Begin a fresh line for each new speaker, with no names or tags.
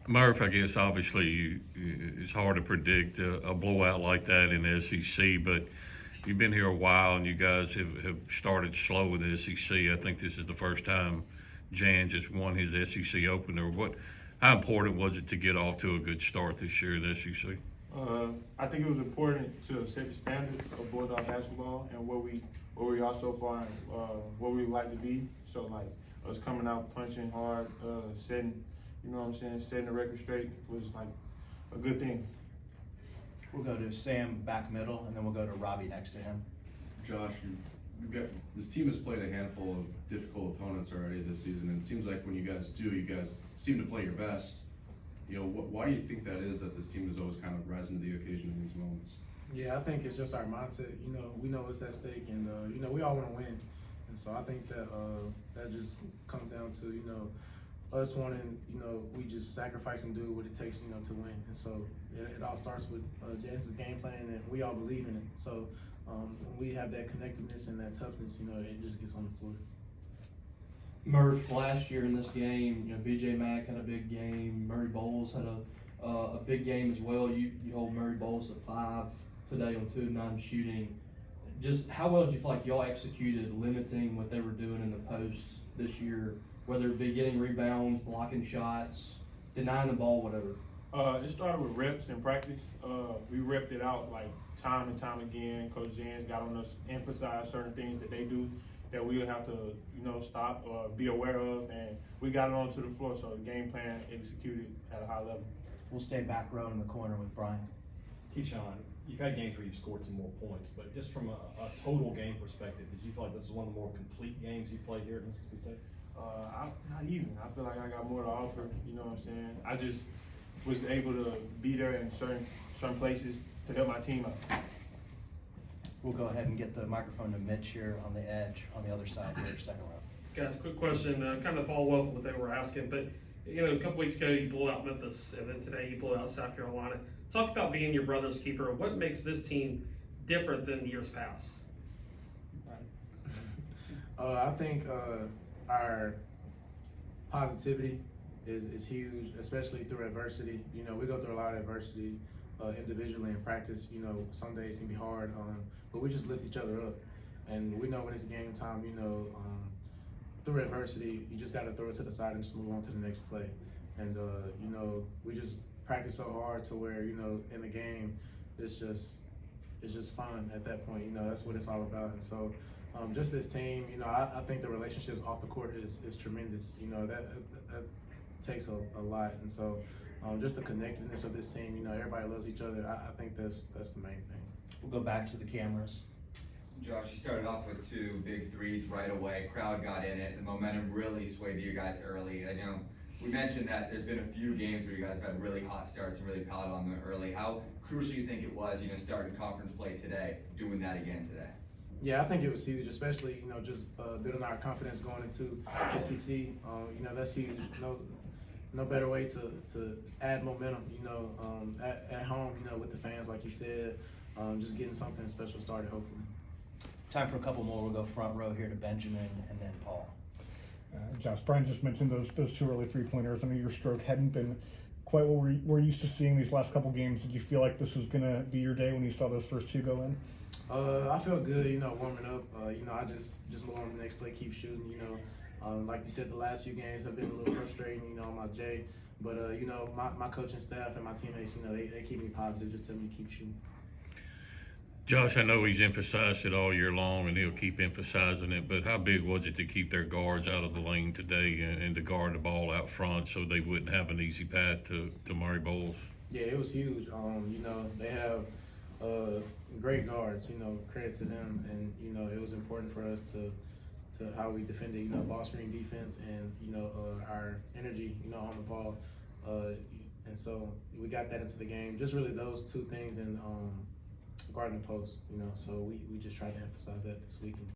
Murph, I guess obviously it's hard to predict a blowout like that in the SEC, but you've been here a while and you guys have started slow with the SEC. I think this is the first time Jan just won his SEC opener. How important was it to get off to a good start this year in the SEC?
I think it was important to set the standard of Bulldog basketball and where we are so far and where we would like to be. So like us coming out punching hard, setting, you know what I'm saying, setting the record straight was like a good thing.
We'll go to Sam back middle, and then we'll go to Robbie next to him.
Josh, this team has played a handful of difficult opponents already this season, and it seems like when you guys seem to play your best. You know, why do you think that is that this team is always kind of rising to the occasion in these moments?
Yeah, I think it's just our mindset. You know, we know it's at stake, and you know, we all want to win, and so I think that that just comes down to us wanting, we just sacrifice and do what it takes, to win. And so it all starts with Jan's game plan, and we all believe in it. So when we have that connectedness and that toughness, it just gets on the floor.
Murph, last year in this game, BJ Mack had a big game. Murray Bowles had a big game as well. You hold Murray Bowles at 5 today on 2 of 9 shooting. Just how well did you feel like y'all executed limiting what they were doing in the post this year, whether it be getting rebounds, blocking shots, denying the ball, whatever?
It started with reps in practice. We repped it out like time and time again. Coach Jans got on us, emphasize certain things that they do that we would have to, stop or be aware of, and we got it onto the floor. So the game plan executed at a high level.
We'll stay back row in the corner with Brian.
KeShawn, you've had games where you've scored some more points, but just from a total game perspective, did you feel like this is one of the more complete games you played here at Mississippi State?
Not even. I feel like I got more to offer. You know what I'm saying? I just was able to be there in certain places to help my team out.
We'll go ahead and get the microphone to Mitch here on the edge, on the other side here, second row.
Guys, quick question, kind of follow up what they were asking, but a couple weeks ago you blew out Memphis, and then today you blew out South Carolina. Talk about being your brother's keeper. What makes this team different than years past?
I think our positivity is huge, especially through adversity. We go through a lot of adversity individually in practice. Some days can be hard, but we just lift each other up. And we know when it's game time, through adversity, you just got to throw it to the side and just move on to the next play. And, we just practice so hard to where, in the game, it's just fun at that point. That's what it's all about. And so just this team, I think the relationships off the court is tremendous. That takes a lot. And so just the connectedness of this team, everybody loves each other. I think that's the main thing.
We'll go back to the cameras.
Josh, you started off with 2 big threes right away. Crowd got in it. The momentum really swayed to you guys early. I know we mentioned that there's been a few games where you guys have had really hot starts and really piled on them early. How crucial do you think it was, starting conference play today, doing that again today?
Yeah, I think it was huge, especially, just building our confidence going into SEC. That's huge. No better way to add momentum, at home, with the fans, like you said, just getting something special started, hopefully.
Time for a couple more. We'll go front row here to Benjamin and then Paul.
Josh, Brian just mentioned those 2 early 3-pointers. I know your stroke hadn't been quite what we're used to seeing these last couple games. Did you feel like this was going to be your day when you saw those first 2 go in?
I felt good, warming up. I just move on to the next play, keep shooting. Like you said, the last few games have been a little frustrating, on my J. But, my coaching staff and my teammates, they keep me positive, just tell me to keep shooting.
Josh, I know he's emphasized it all year long, and he'll keep emphasizing it, but how big was it to keep their guards out of the lane today and to guard the ball out front so they wouldn't have an easy path to Murray Bowles?
Yeah, it was huge. They have great guards, credit to them, and, it was important for us to how we defended, ball screen defense and, our energy, on the ball. And so we got that into the game. Just really those 2 things and guarding the post, so we just tried to emphasize that this weekend.